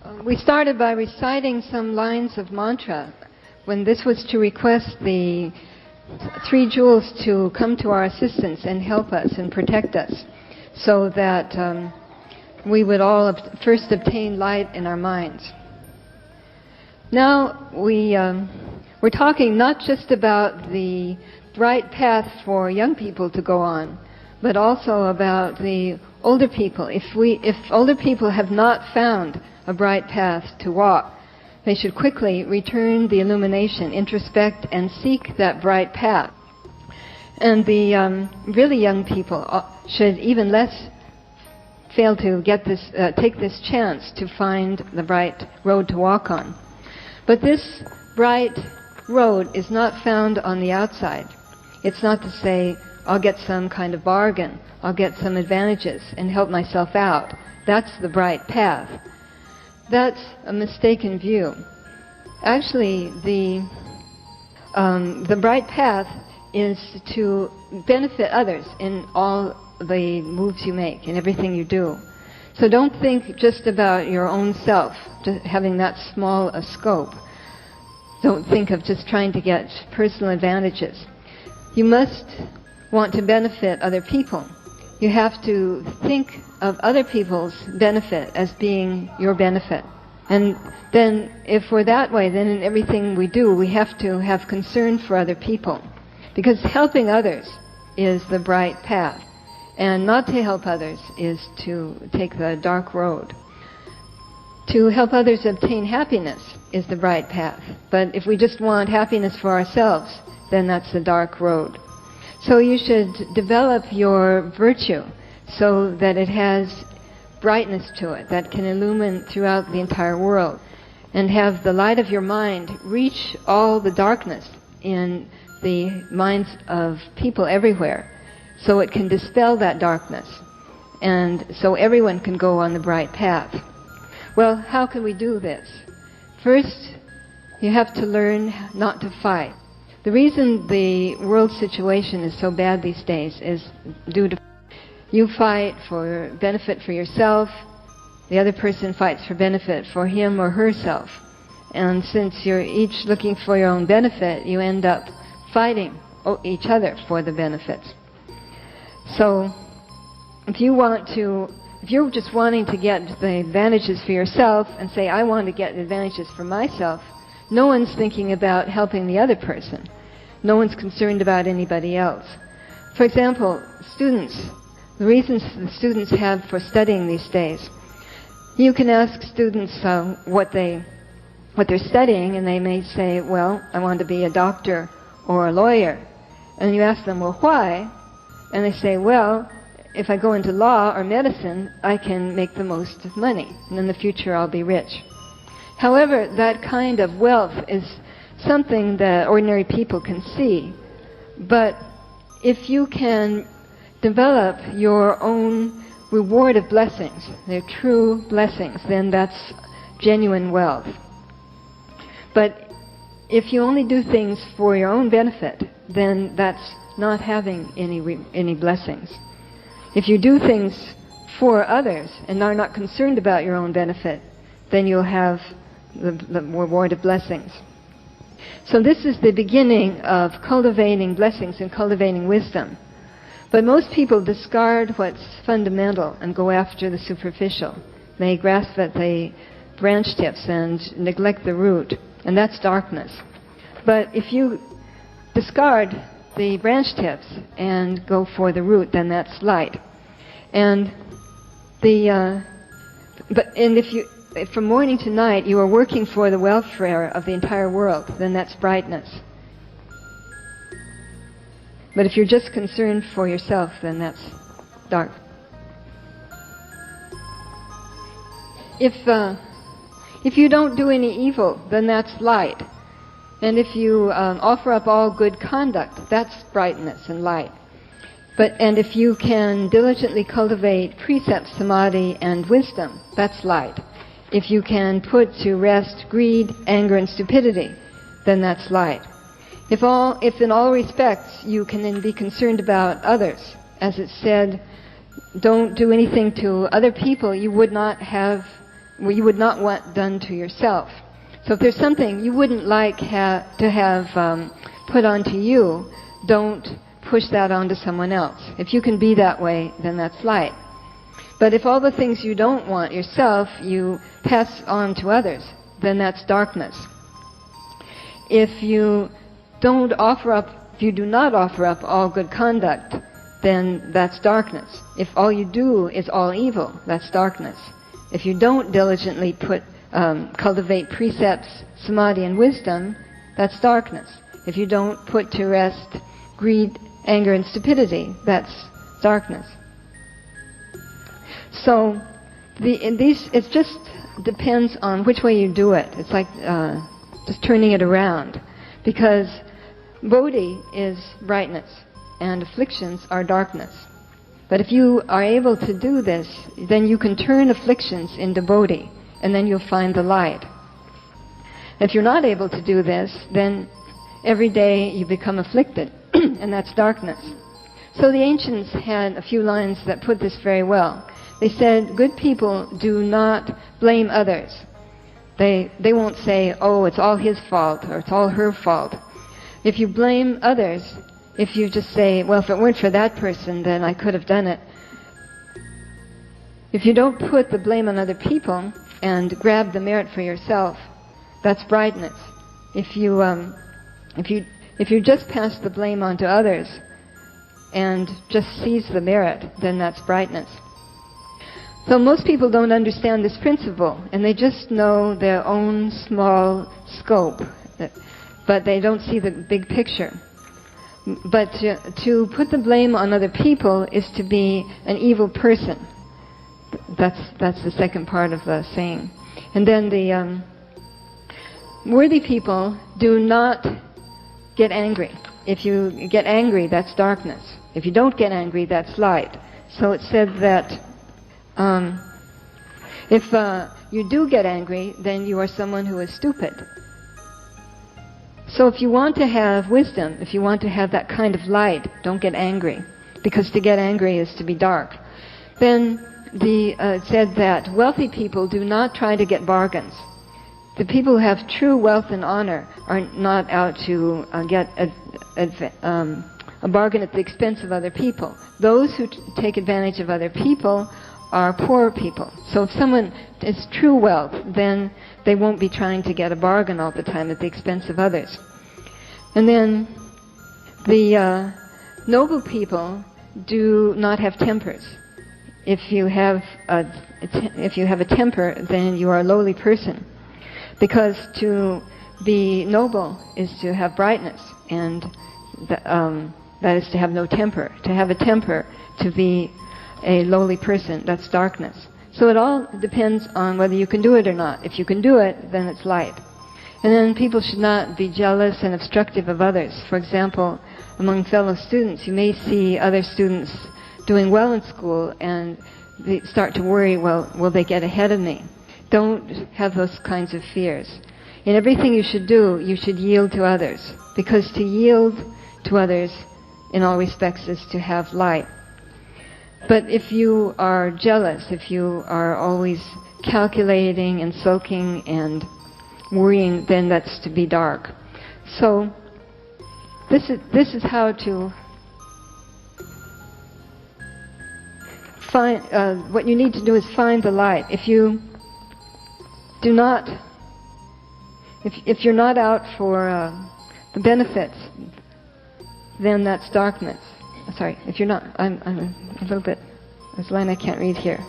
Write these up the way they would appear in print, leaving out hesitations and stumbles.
We started by reciting some lines of mantra when this was to request the three jewels to come to our assistance and help us and protect us, so that we would all first obtain light in our minds. Now we're talking not just about the right path for young people to go on, but also about the older people. If older people have not found a bright path to walk, they should quickly return the illumination, introspect, and seek that bright path. And the really young people should even less fail to take this chance to find the right road to walk on. But this bright road is not found on the outside. It's not to say, I'll get some kind of bargain, I'll get some advantages and help myself out. That's the bright path. That's a mistaken view. Actually, the bright path is to benefit others in all the moves you make, in everything you do. So don't think just about your own self, just having that small a scope. Don't think of just trying to get personal advantages. You must want to benefit other people. You have to think of other people's benefit as being your benefit. And then if we're that way, then in everything we do, we have to have concern for other people. Because helping others is the bright path. And not to help others is to take the dark road. To help others obtain happiness is the bright path. But if we just want happiness for ourselves, then that's the dark road. So you should develop your virtue so that it has brightness to it, that can illumine throughout the entire world, and have the light of your mind reach all the darkness in the minds of people everywhere, so it can dispel that darkness, and so everyone can go on the bright path. Well, how can we do this? First, you have to learn not to fight. The reason the world situation is so bad these days is due to you fight for benefit for yourself, the other person fights for benefit for him or herself. And since you're each looking for your own benefit, you end up fighting each other for the benefits. So if you're just wanting to get the advantages for yourself and say, I want to get advantages for myself, no one's thinking about helping the other person. No one's concerned about anybody else. For example, students, the reasons the students have for studying these days. You can ask students what they're studying, and they may say, well, I want to be a doctor or a lawyer. And you ask them, well, why? And they say, well, if I go into law or medicine, I can make the most of money, and in the future I'll be rich. However, that kind of wealth is something that ordinary people can see. But if you can develop your own reward of blessings, they're true blessings, then that's genuine wealth. But if you only do things for your own benefit, then that's not having any blessings. If you do things for others and are not concerned about your own benefit, then you'll have the reward of blessings. So this is the beginning of cultivating blessings and cultivating wisdom. But most people discard what's fundamental and go after the superficial. They grasp at the branch tips and neglect the root, and that's darkness. But if you discard the branch tips and go for the root, then that's light. And if from morning to night you are working for the welfare of the entire world, then that's brightness. But if you're just concerned for yourself, then that's dark. If you don't do any evil, then that's light. And if you offer up all good conduct, that's brightness and light. And if you can diligently cultivate precept, samadhi, and wisdom, that's light. If you can put to rest greed, anger, and stupidity, then that's light. If in all respects you can then be concerned about others, as it said, don't do anything to other people you would not have you would not want done to yourself. So if there's something you wouldn't like to have put onto you, don't push that onto someone else. If you can be that way, then that's light. But if all the things you don't want yourself, you pass on to others, then that's darkness. If you do not offer up all good conduct, then that's darkness. If all you do is all evil, that's darkness. If you don't diligently cultivate precepts, samadhi, and wisdom, that's darkness. If you don't put to rest greed, anger, and stupidity, that's darkness. So, it just depends on which way you do it. It's like just turning it around, because bodhi is brightness, and afflictions are darkness. But if you are able to do this, then you can turn afflictions into bodhi, and then you'll find the light. If you're not able to do this, then every day you become afflicted, and that's darkness. So the ancients had a few lines that put this very well. They said, good people do not blame others. They won't say, oh, it's all his fault, or it's all her fault. If you blame others, if you just say, well, if it weren't for that person, then I could have done it. If you don't put the blame on other people and grab the merit for yourself, that's brightness. If you just pass the blame on to others and just seize the merit, then that's brightness. So most people don't understand this principle, and they just know their own small scope, but they don't see the big picture. But to put the blame on other people is to be an evil person. That's the second part of the saying. And then the worthy people do not get angry. If you get angry, that's darkness. If you don't get angry, that's light. So it said that if you do get angry, then you are someone who is stupid. So if you want to have wisdom, if you want to have that kind of light, don't get angry, because to get angry is to be dark. Then it said that wealthy people do not try to get bargains. The people who have true wealth and honor are not out to get a bargain at the expense of other people. Those who take advantage of other people are poor people. So if someone is true wealth, then they won't be trying to get a bargain all the time at the expense of others. And then the noble people do not have tempers. If you have a temper, then you are a lowly person, because to be noble is to have brightness, and that is to have no temper. To have a temper, to be a lowly person, that's darkness. So it all depends on whether you can do it or not. If you can do it, then it's light. And then people should not be jealous and obstructive of others. For example, among fellow students, you may see other students doing well in school, and they start to worry, well, will they get ahead of me? Don't have those kinds of fears. In everything you should do, you should yield to others, because to yield to others in all respects is to have light. But if you are jealous, if you are always calculating and sulking and worrying, then that's to be dark. So this is how to find. What you need to do is find the light. If you do not, if you're not out for the benefits, then that's darkness. Sorry, if you're not, I'm a little bit, there's a line I can't read here.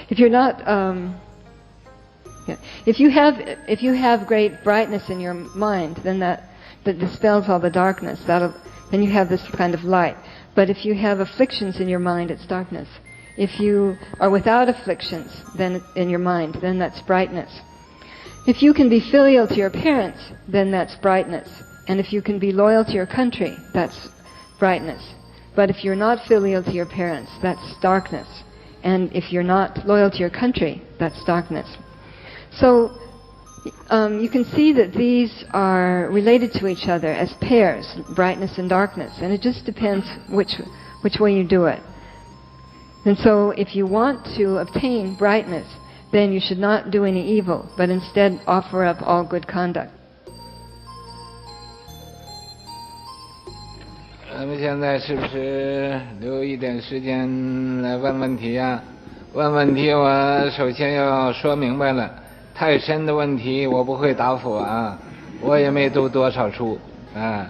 If you're not, if you have great brightness in your mind, then that dispels all the darkness. Then you have this kind of light. But if you have afflictions in your mind, it's darkness. If you are without afflictions, then in your mind, then that's brightness. If you can be filial to your parents, then that's brightness. And if you can be loyal to your country, that's brightness. But if you're not filial to your parents, that's darkness. And if you're not loyal to your country, that's darkness. So you can see that these are related to each other as pairs, brightness and darkness, and it just depends which way you do it. And so if you want to obtain brightness, then you should not do any evil, but instead offer up all good conduct. 我们现在是不是留一点时间来问问题啊？问问题我首先要说明白了，太深的问题我不会答复啊，我也没读多少书啊，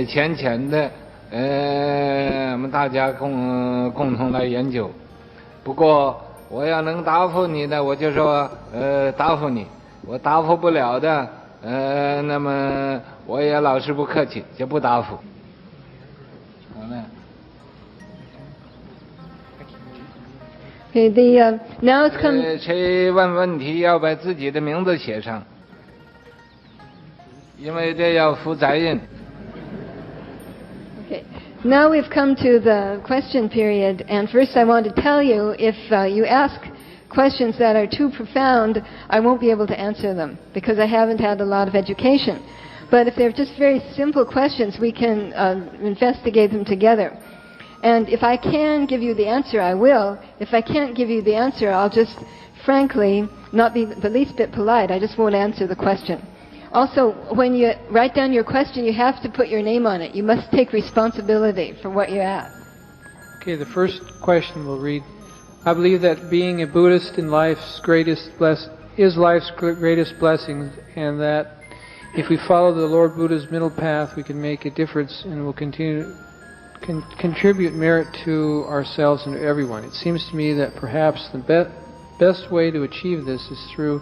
浅的我们大家共同来研究。不过我要能答复你的，我就说答复你；我答复不了的，那么我也老实不客气，就不答复。好了。Okay, now it's come. 谁问问题要把自己的名字写上，因为这要负责任。Okay. Now we've come to the question period, and first I want to tell you, if you ask questions that are too profound, I won't be able to answer them, because I haven't had a lot of education. But if they're just very simple questions, we can investigate them together. And if I can give you the answer, I will. If I can't give you the answer, I'll just, frankly, not be the least bit polite. I just won't answer the question. Also, when you write down your question, you have to put your name on it. You must take responsibility for what you ask. Okay, the first question we'll read. I believe that being a Buddhist in life's greatest blessing, and that if we follow the Lord Buddha's middle path, we can make a difference and will contribute merit to ourselves and to everyone. It seems to me that perhaps the best way to achieve this is through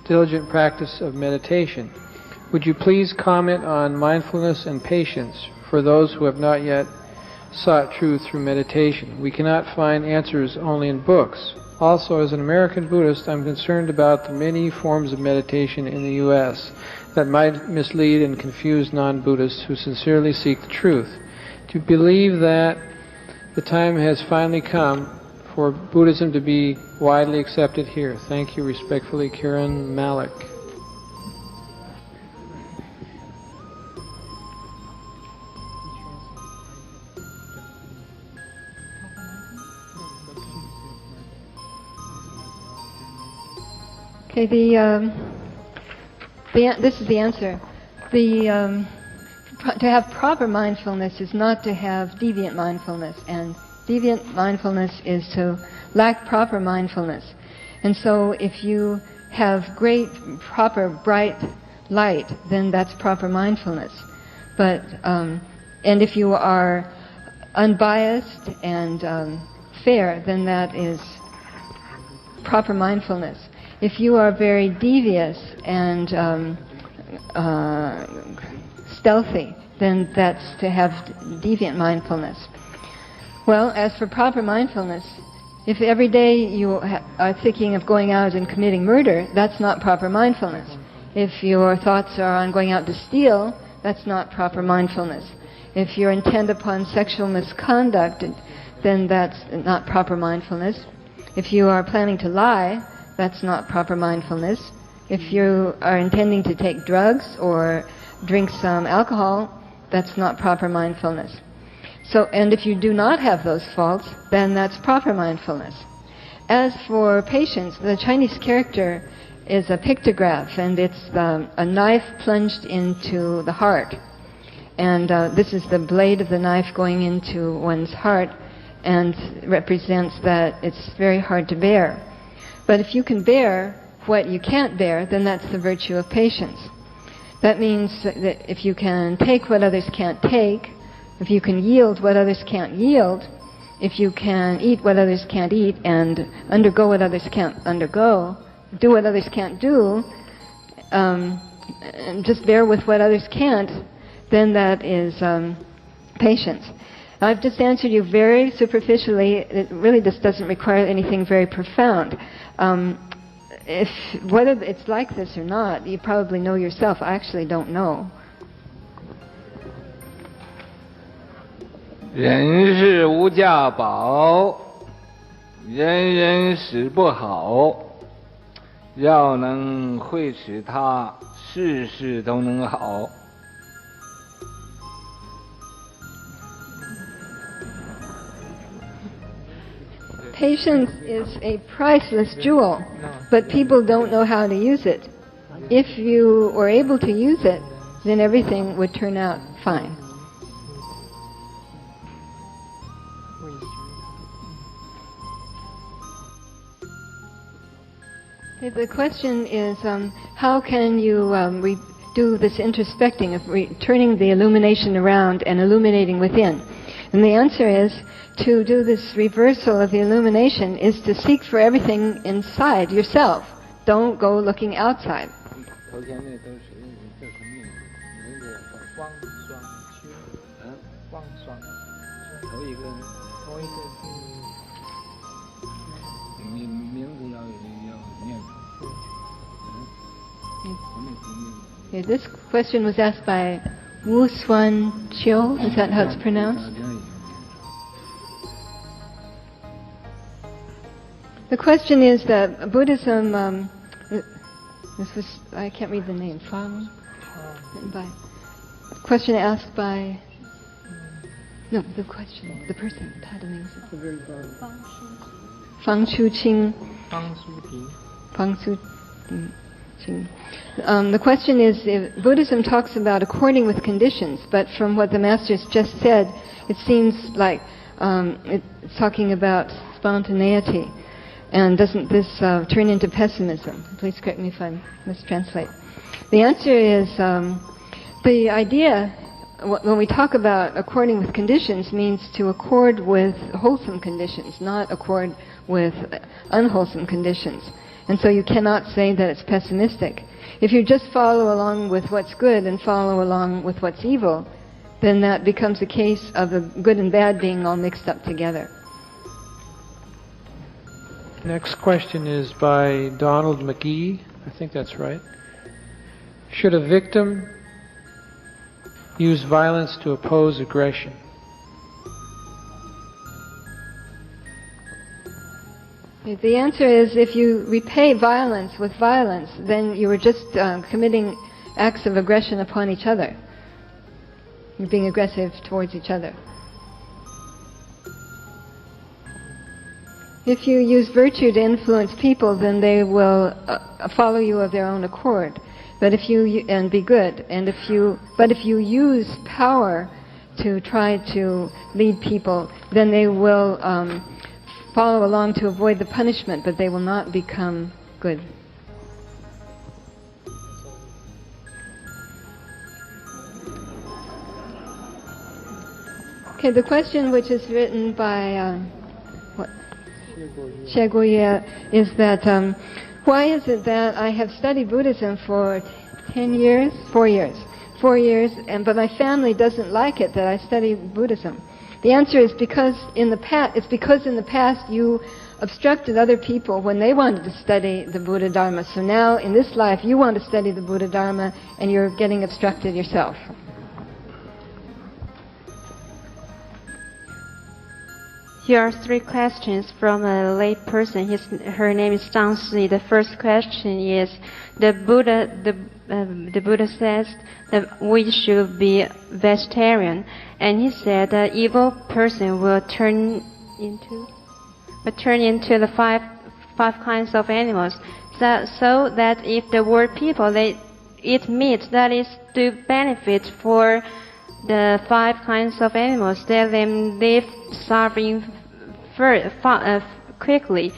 diligent practice of meditation. Would you please comment on mindfulness and patience for those who have not yet sought truth through meditation? We cannot find answers only in books. Also, as an American Buddhist, I'm concerned about the many forms of meditation in the U.S. that might mislead and confuse non-Buddhists who sincerely seek the truth. Do you believe that the time has finally come for Buddhism to be widely accepted here? Thank you, respectfully, Karen Malik. Okay, this is the answer. To have proper mindfulness is not to have deviant mindfulness, and deviant mindfulness is to lack proper mindfulness. And so if you have great, proper, bright light, then that's proper mindfulness. But and if you are unbiased and fair, then that is proper mindfulness. If you are very devious and stealthy, then that's to have deviant mindfulness. Well, as for proper mindfulness, if every day you are thinking of going out and committing murder, that's not proper mindfulness. If your thoughts are on going out to steal, that's not proper mindfulness. If you're intent upon sexual misconduct, then that's not proper mindfulness. If you are planning to lie, that's not proper mindfulness. If you are intending to take drugs or drink some alcohol, that's not proper mindfulness. So, and if you do not have those faults, then that's proper mindfulness. As for patience, the Chinese character is a pictograph, and it's a knife plunged into the heart. And this is the blade of the knife going into one's heart, and represents that it's very hard to bear. But if you can bear what you can't bear, then that's the virtue of patience. That means that if you can take what others can't take, if you can yield what others can't yield, if you can eat what others can't eat and undergo what others can't undergo, do what others can't do, and just bear with what others can't, then that is patience. I've just answered you very superficially. It really just doesn't require anything very profound. Whether it's like this or not, you probably know yourself. I actually don't know. 人是无价宝，人人使不好，要能会使他事事都能好。Patience is a priceless jewel, but people don't know how to use it. If you were able to use it, then everything would turn out fine. Okay, the question is, how can you do this introspecting of turning the illumination around and illuminating within? And the answer is, to do this reversal of the illumination is to seek for everything inside yourself. Don't go looking outside. Okay, this question was asked by Hsuan Hua. Is that how it's pronounced? The question is that Buddhism, I can't read the name, question asked by, the person, Fang Shu Qing. The question is, if Buddhism talks about according with conditions, but from what the Masters just said, it seems like it's talking about spontaneity. And doesn't this turn into pessimism? Please correct me if I mistranslate. The answer is, the idea, when we talk about according with conditions, means to accord with wholesome conditions, not accord with unwholesome conditions. And so you cannot say that it's pessimistic. If you just follow along with what's good and follow along with what's evil, then that becomes a case of the good and bad being all mixed up together. Next question is by Donald McGee. I think that's right. Should a victim use violence to oppose aggression? The answer is, if you repay violence with violence, then you are just committing acts of aggression upon each other. You're being aggressive towards each other. If you use virtue to influence people, then they will follow you of their own accord. But if you and be good, but if you use power to try to lead people, then they will follow along to avoid the punishment, but they will not become good. Okay, the question, which is written by Xie Guoye, is that why is it that I have studied Buddhism for 4 years, but my family doesn't like it that I study Buddhism? The answer is because in the past you obstructed other people when they wanted to study the Buddha Dharma. So now in this life you want to study the Buddha Dharma and you're getting obstructed yourself. Here are 3 questions from a lay person. Her name is Zhang Si. The first question is, the Buddha says that we should be vegetarian, and he said that evil person will turn into the five kinds of animals. So that if the world people they eat meat, that is to benefit for the 5 kinds of animals, let them live suffering quickly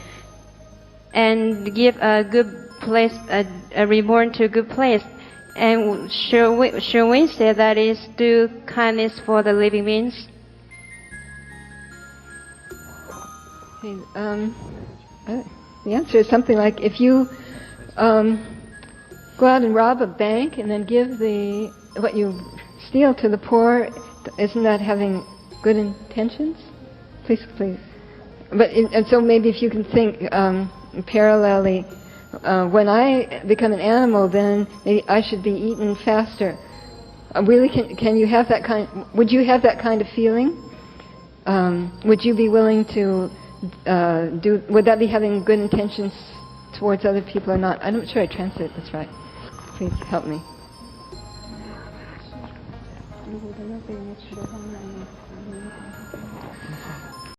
and give a good place, a reborn to a good place. And should we say that is do kindness for the living beings? Okay, the answer is something like, if you go out and rob a bank and then give what you steal to the poor, isn't that having good intentions? Please. And so maybe if you can think parallelly, when I become an animal, then maybe I should be eaten faster. Really, can you have that kind? Would you have that kind of feeling? Would you be willing to do? Would that be having good intentions towards other people or not? I'm not sure I translate this right. Please help me.